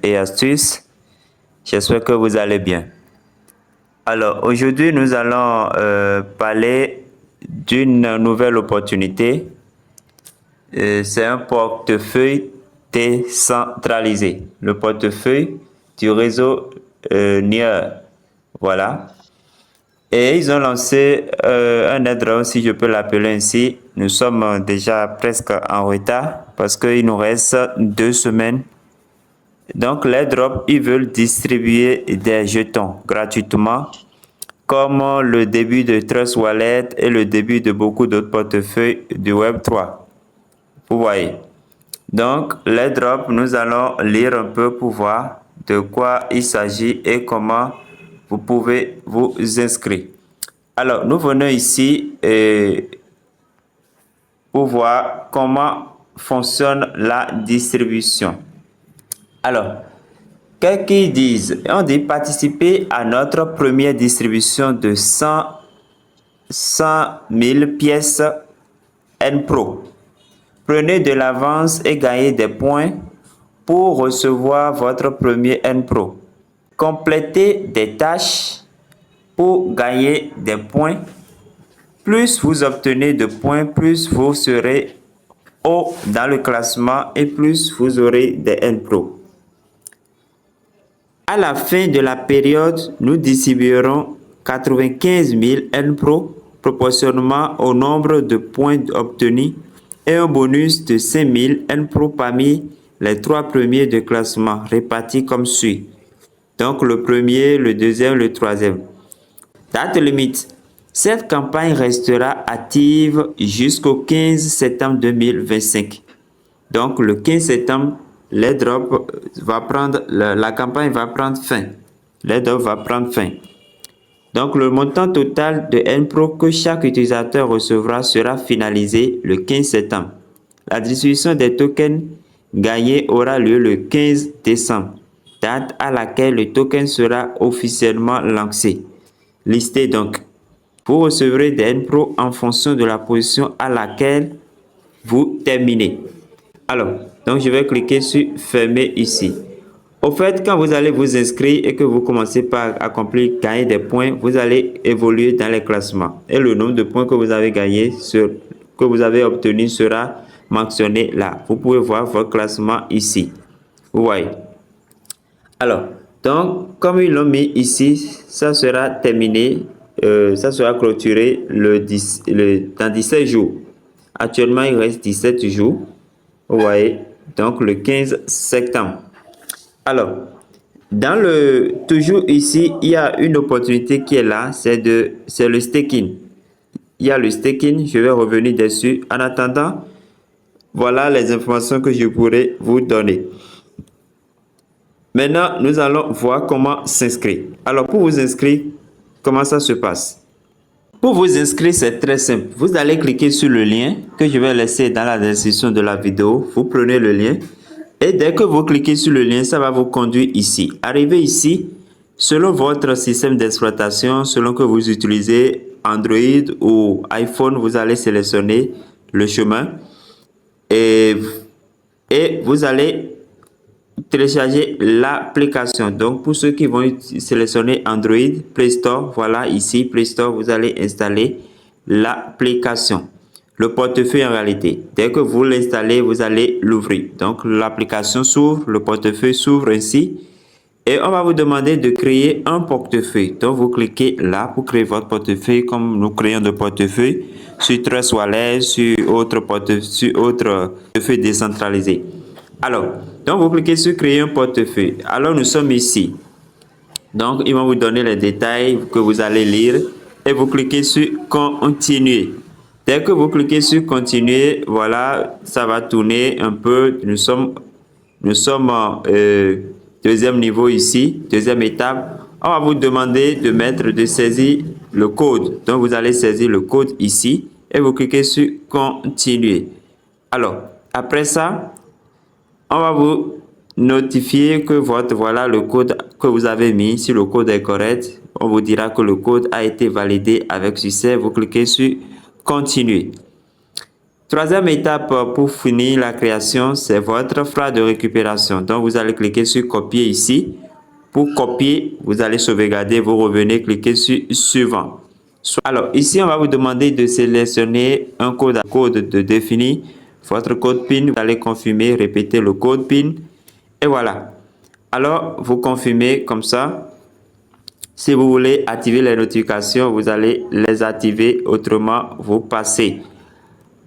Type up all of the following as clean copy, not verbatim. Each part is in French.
et astuces. J'espère que vous allez bien. Alors, aujourd'hui, nous allons parler d'une nouvelle opportunité. C'est un portefeuille décentralisé. Le portefeuille du réseau NIR. Voilà. Et ils ont lancé un airdrop, si je peux l'appeler ainsi. Nous sommes déjà presque en retard parce qu'il nous reste 2 semaines. Donc, l'airdrop, ils veulent distribuer des jetons gratuitement, comme le début de Trust Wallet et le début de beaucoup d'autres portefeuilles du Web3. Vous voyez. Donc, l'airdrop, nous allons lire un peu pour voir de quoi il s'agit et comment vous pouvez vous inscrire. Alors, nous venons ici pour voir comment fonctionne la distribution. Alors, qu'est-ce qu'ils disent? On dit participer à notre première distribution de 100 000 pièces NPRO. Prenez de l'avance et gagnez des points pour recevoir votre premier NPRO. Complétez des tâches pour gagner des points. Plus vous obtenez de points, plus vous serez haut dans le classement et plus vous aurez des NPRO. À la fin de la période, nous distribuerons 95 000 NPRO proportionnellement au nombre de points obtenus et un bonus de 5 000 NPRO parmi les 3 premiers de classement répartis comme suit. Donc le premier, le deuxième, le troisième. Date limite. Cette campagne restera active jusqu'au 15 septembre 2025. Donc le 15 septembre, l'airdrop va prendre, la campagne va prendre fin. L'airdrop va prendre fin. Donc le montant total de NPRO que chaque utilisateur recevra sera finalisé le 15 septembre. La distribution des tokens gagnés aura lieu le 15 décembre, date à laquelle le token sera officiellement lancé. Listé donc. Vous recevrez des NPRO en fonction de la position à laquelle vous terminez. Alors, donc je vais cliquer sur fermer ici. Au fait, quand vous allez vous inscrire et que vous commencez par accomplir, gagner des points, vous allez évoluer dans les classements. Et le nombre de points que vous avez gagné, que vous avez obtenu sera mentionné là. Vous pouvez voir votre classement ici. Vous voyez. Alors, donc, comme ils l'ont mis ici, ça sera terminé, ça sera clôturé dans 17 jours. Actuellement, il reste 17 jours. Vous voyez, donc le 15 septembre. Alors, toujours ici, il y a une opportunité qui est là, c'est le staking. Il y a le staking, je vais revenir dessus. En attendant, voilà les informations que je pourrais vous donner. Maintenant, nous allons voir comment s'inscrire. Alors, pour vous inscrire, comment ça se passe? Pour vous inscrire, c'est très simple. Vous allez cliquer sur le lien que je vais laisser dans la description de la vidéo. Vous prenez le lien. Et dès que vous cliquez sur le lien, ça va vous conduire ici. Arrivé ici, selon votre système d'exploitation, selon que vous utilisez Android ou iPhone, vous allez sélectionner le chemin et vous allez télécharger l'application. Donc, pour ceux qui vont sélectionner Android, Play Store, voilà ici, Play Store, vous allez installer l'application. Le portefeuille en réalité, dès que vous l'installez, vous allez l'ouvrir. Donc, l'application s'ouvre, le portefeuille s'ouvre ainsi. Et on va vous demander de créer un portefeuille. Donc, vous cliquez là pour créer votre portefeuille comme nous créons de portefeuille sur Trust Wallet, sur autre portefeuille décentralisé. Alors, donc vous cliquez sur créer un portefeuille. Alors, nous sommes ici. Donc, ils vont vous donner les détails que vous allez lire et vous cliquez sur continuer. Dès que vous cliquez sur continuer, voilà, ça va tourner un peu. Nous sommes deuxième niveau ici, deuxième étape. On va vous demander de saisir le code. Donc, vous allez saisir le code ici et vous cliquez sur continuer. Alors, après ça, on va vous notifier que voilà le code que vous avez mis. Si le code est correct, on vous dira que le code a été validé avec succès. Vous cliquez sur continuer. Troisième étape pour finir la création, c'est votre phrase de récupération. Donc, vous allez cliquer sur copier ici. Pour copier, vous allez sauvegarder, vous revenez, cliquez sur suivant. Alors, ici, on va vous demander de sélectionner un code de définir votre code PIN. Vous allez confirmer, répéter le code PIN. Et voilà. Alors, vous confirmez comme ça. Si vous voulez activer les notifications, vous allez les activer. Autrement, vous passez.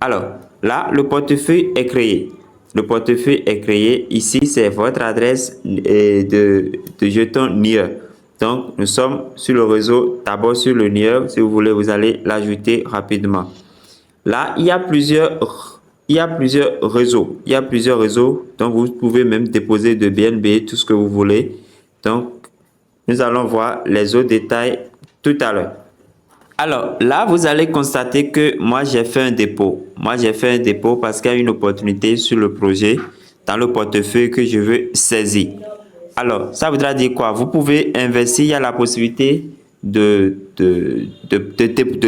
Alors, là, le portefeuille est créé. Le portefeuille est créé. Ici, c'est votre adresse de jeton NIR. Donc, nous sommes sur le réseau. D'abord sur le NIR. Si vous voulez, vous allez l'ajouter rapidement. Là, il y a plusieurs réseaux. Il y a plusieurs réseaux. Donc, vous pouvez même déposer de BNB, tout ce que vous voulez. Donc, nous allons voir les autres détails tout à l'heure. Alors là, vous allez constater que moi, j'ai fait un dépôt. Moi, j'ai fait un dépôt parce qu'il y a une opportunité sur le projet, dans le portefeuille que je veux saisir. Alors, ça voudra dire quoi? Vous pouvez investir, il y a la possibilité de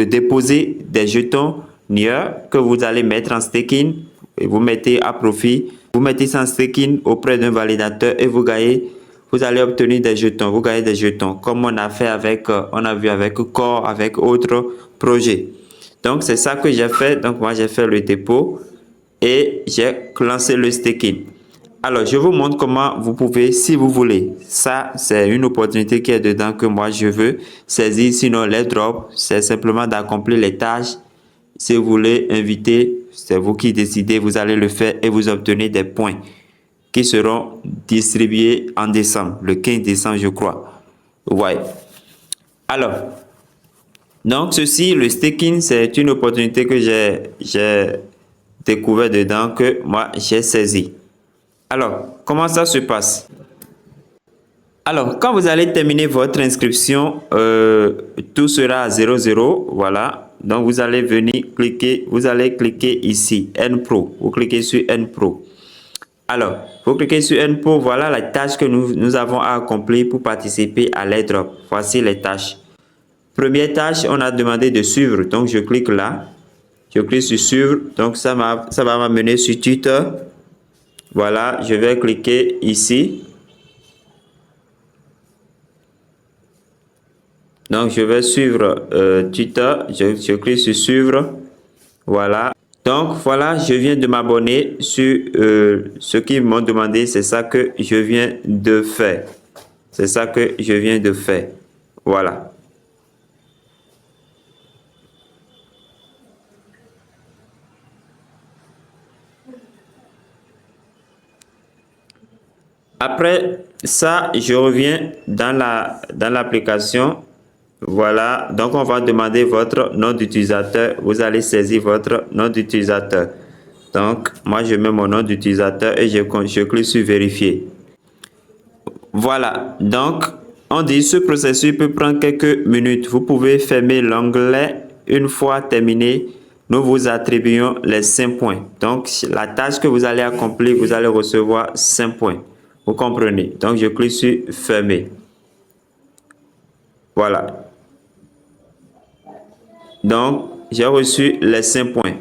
déposer des jetons NIR que vous allez mettre en staking et vous mettez à profit. Vous mettez ça en staking auprès d'un validateur et vous gagnez. Vous allez obtenir des jetons, vous gagnez des jetons, comme on a fait avec, on a vu avec Core, avec autres projets. Donc, c'est ça que j'ai fait. Donc, moi, j'ai fait le dépôt et j'ai lancé le staking. Alors, je vous montre comment vous pouvez, si vous voulez. Ça, c'est une opportunité qui est dedans que moi, je veux saisir. Sinon, les drops, c'est simplement d'accomplir les tâches. Si vous voulez inviter, c'est vous qui décidez, vous allez le faire et vous obtenez des points qui seront distribués en décembre, le 15 décembre, je crois. Ouais. Alors, donc ceci, le staking, c'est une opportunité que j'ai découvert dedans, que moi, j'ai saisi. Alors, comment ça se passe? Alors, quand vous allez terminer votre inscription, tout sera à 0,0, voilà. Donc, vous allez venir cliquer, vous allez cliquer ici, NPro. Vous cliquez sur NPro. Alors, vous cliquez sur NPro, voilà la tâche que nous avons à accomplir pour participer à l'airdrop. Voici les tâches. Première tâche, on a demandé de suivre. Donc, je clique là. Je clique sur suivre. Donc, ça va m'amener sur Twitter. Voilà, je vais cliquer ici. Donc, je vais suivre Twitter. Je clique sur suivre. Voilà. Donc, voilà, je viens de m'abonner sur ce qu'ils m'ont demandé. C'est ça que je viens de faire. C'est ça que je viens de faire. Voilà. Après ça, je reviens dans l'application. Voilà, donc on va demander votre nom d'utilisateur. Vous allez saisir votre nom d'utilisateur. Donc, moi, je mets mon nom d'utilisateur et je clique sur vérifier. Voilà, donc, on dit ce processus peut prendre quelques minutes. Vous pouvez fermer l'onglet. Une fois terminé, nous vous attribuons les 5 points. Donc, la tâche que vous allez accomplir, vous allez recevoir 5 points. Vous comprenez? Donc, je clique sur fermer. Voilà. Donc, j'ai reçu les 5 points.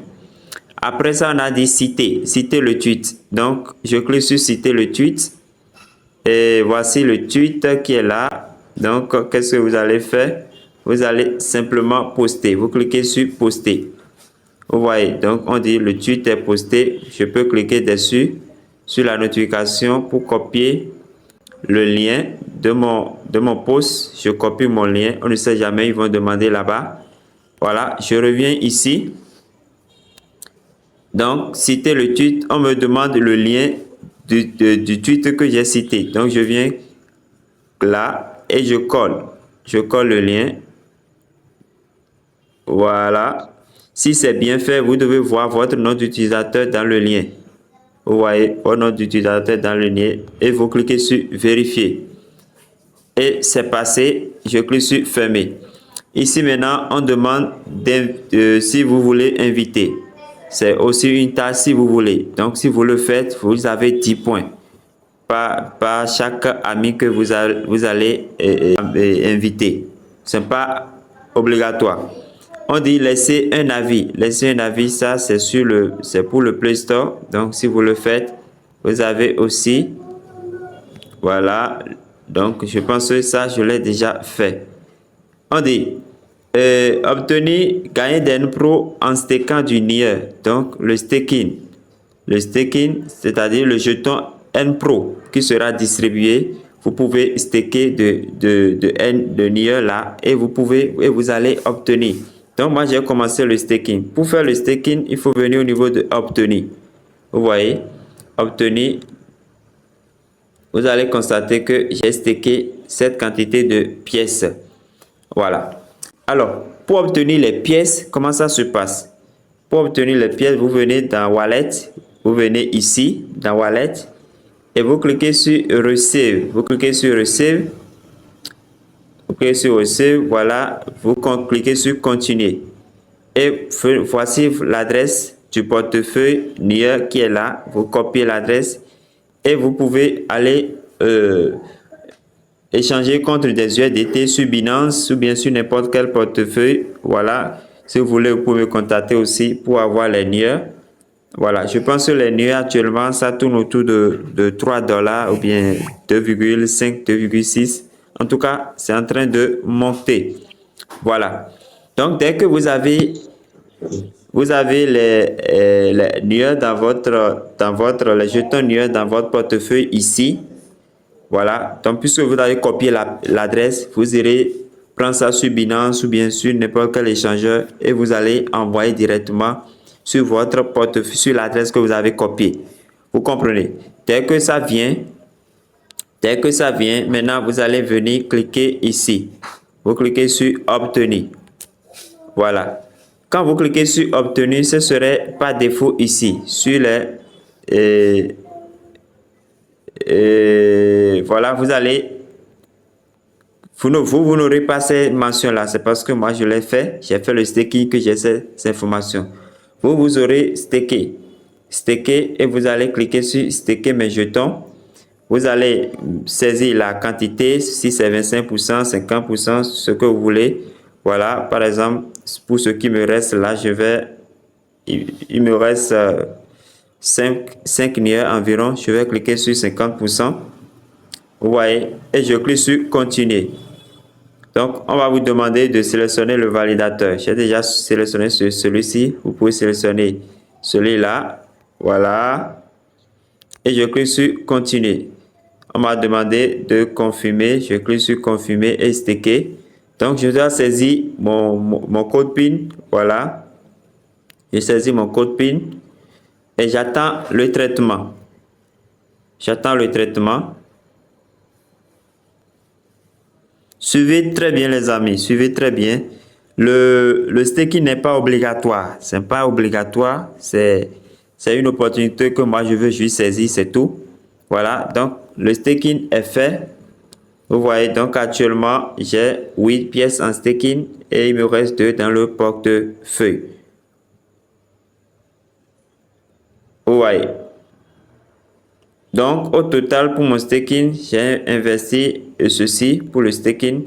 Après ça, on a dit citer le tweet. Donc, je clique sur citer le tweet. Et voici le tweet qui est là. Donc, qu'est-ce que vous allez faire? Vous allez simplement poster. Vous cliquez sur poster. Vous voyez, donc on dit le tweet est posté. Je peux cliquer dessus, sur la notification pour copier le lien de mon post. Je copie mon lien. On ne sait jamais, ils vont demander là-bas. Voilà, je reviens ici. Donc, citer le tweet, on me demande le lien du tweet que j'ai cité. Donc, je viens là et je colle. Je colle le lien. Voilà. Si c'est bien fait, vous devez voir votre nom d'utilisateur dans le lien. Vous voyez votre nom d'utilisateur dans le lien et vous cliquez sur vérifier. Et c'est passé. Je clique sur fermer. Ici maintenant, on demande si vous voulez inviter. C'est aussi une tâche si vous voulez. Donc, si vous le faites, vous avez 10 points. Par chaque ami que vous allez inviter. Ce n'est pas obligatoire. On dit laisser un avis. Laisser un avis, ça c'est pour le Play Store. Donc si vous le faites, vous avez aussi, voilà. Donc je pense que ça je l'ai déjà fait. On dit obtenir, gagner des N-Pro en stakant du NIR. Donc le staking. Le staking, c'est-à-dire le jeton N-Pro qui sera distribué. Vous pouvez staker de NIR là et vous allez obtenir. Donc moi j'ai commencé le staking. Pour faire le staking, il faut venir au niveau de obtenir. Vous voyez, obtenir. Vous allez constater que j'ai stacké cette quantité de pièces. Voilà. Alors, pour obtenir les pièces, comment ça se passe? Pour obtenir les pièces, vous venez dans Wallet, vous venez ici, dans Wallet, et vous cliquez sur Receive. Vous cliquez sur Receive. Vous cliquez sur Receive, voilà, vous cliquez sur Continuer. Et voici l'adresse du portefeuille NIR qui est là. Vous copiez l'adresse et vous pouvez aller échanger contre des USDT sur Binance ou bien sur n'importe quel portefeuille. Voilà, si vous voulez, vous pouvez me contacter aussi pour avoir les NIR. Voilà, je pense que les NIR actuellement, ça tourne autour de 3 $ ou bien 2,5, 2,6. En tout cas, c'est en train de monter. Voilà. Donc, dès que vous avez les NIR les jetons NIR dans votre portefeuille ici. Voilà. Donc, puisque vous avez copié l'adresse, vous irez prendre ça sur Binance ou bien sur n'importe quel échangeur et vous allez envoyer directement sur votre portefeuille, sur l'adresse que vous avez copiée. Vous comprenez? Dès que ça vient, maintenant vous allez venir cliquer ici. Vous cliquez sur Obtenir. Voilà. Quand vous cliquez sur Obtenir, ce serait par défaut ici, sur les... voilà, vous allez... Vous n'aurez pas ces mentions-là. C'est parce que moi, je l'ai fait. J'ai fait le staking que j'ai ces informations. Vous aurez staké. Staké et vous allez cliquer sur Staker mes jetons. Vous allez saisir la quantité, si c'est 25%, 50%, ce que vous voulez. Voilà, par exemple, pour ce qui me reste là, il me reste 5 NIR environ. Je vais cliquer sur 50%. Vous voyez, et je clique sur Continuer. Donc, on va vous demander de sélectionner le validateur. J'ai déjà sélectionné celui-ci. Vous pouvez sélectionner celui-là. Voilà. Et je clique sur Continuer. On m'a demandé de confirmer. Je clique sur Confirmer et staker. Donc, je dois saisir mon code PIN. Voilà. Je saisis mon code PIN. Et j'attends le traitement. J'attends le traitement. Suivez très bien les amis, suivez très bien. Le staking n'est pas obligatoire. C'est pas obligatoire. C'est une opportunité que moi je veux juste saisir, c'est tout. Voilà, donc le staking est fait. Vous voyez, donc actuellement, j'ai 8 pièces en staking et il me reste 2 dans le portefeuille. Vous voyez. Donc, au total, pour mon staking, j'ai investi ceci pour le staking.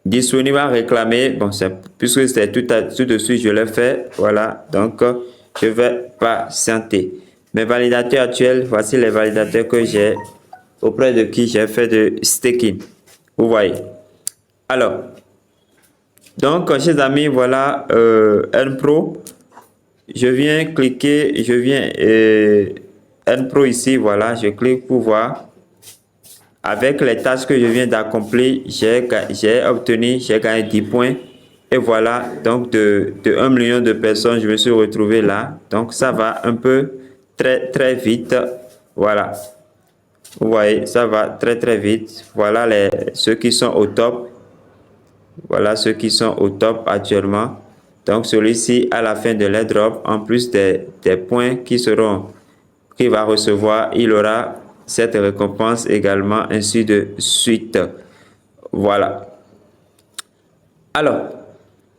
Disponible à réclamer. Bon, puisque c'est tout de suite, je l'ai fait. Voilà. Donc, je vais patienter. Mes validateurs actuels, voici les validateurs que j'ai auprès de qui j'ai fait de staking. Vous voyez. Alors, donc, chers amis, voilà N-Pro. Je viens cliquer, N-Pro ici, voilà, je clique pour voir. Avec les tâches que je viens d'accomplir, j'ai gagné 10 points. Et voilà, donc de 1 million de personnes, je me suis retrouvé là. Donc ça va un peu très vite. Voilà. Vous voyez, ça va très vite. Voilà ceux qui sont au top. Voilà ceux qui sont au top actuellement. Donc celui-ci, à la fin de l'airdrop, en plus des points qu'il va recevoir, il aura cette récompense également, ainsi de suite. Voilà. Alors,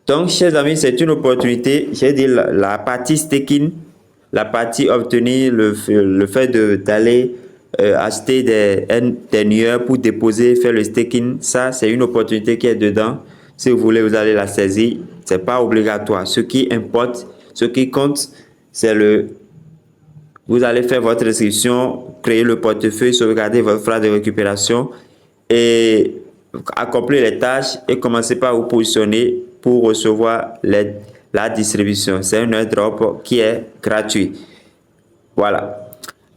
donc chers amis, c'est une opportunité. J'ai dit la partie staking, la partie obtenir, le fait d'aller acheter des nueurs pour déposer, faire le staking. Ça, c'est une opportunité qui est dedans. Si vous voulez, vous allez la saisir. C'est pas obligatoire. Ce qui importe, ce qui compte, c'est vous allez faire votre inscription, créer le portefeuille, sauvegarder votre phrase de récupération et accomplir les tâches et commencer par vous positionner pour recevoir la distribution. C'est un airdrop qui est gratuit. Voilà.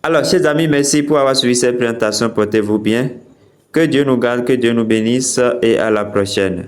Alors, chers amis, merci pour avoir suivi cette présentation. Portez-vous bien. Que Dieu nous garde, que Dieu nous bénisse et à la prochaine.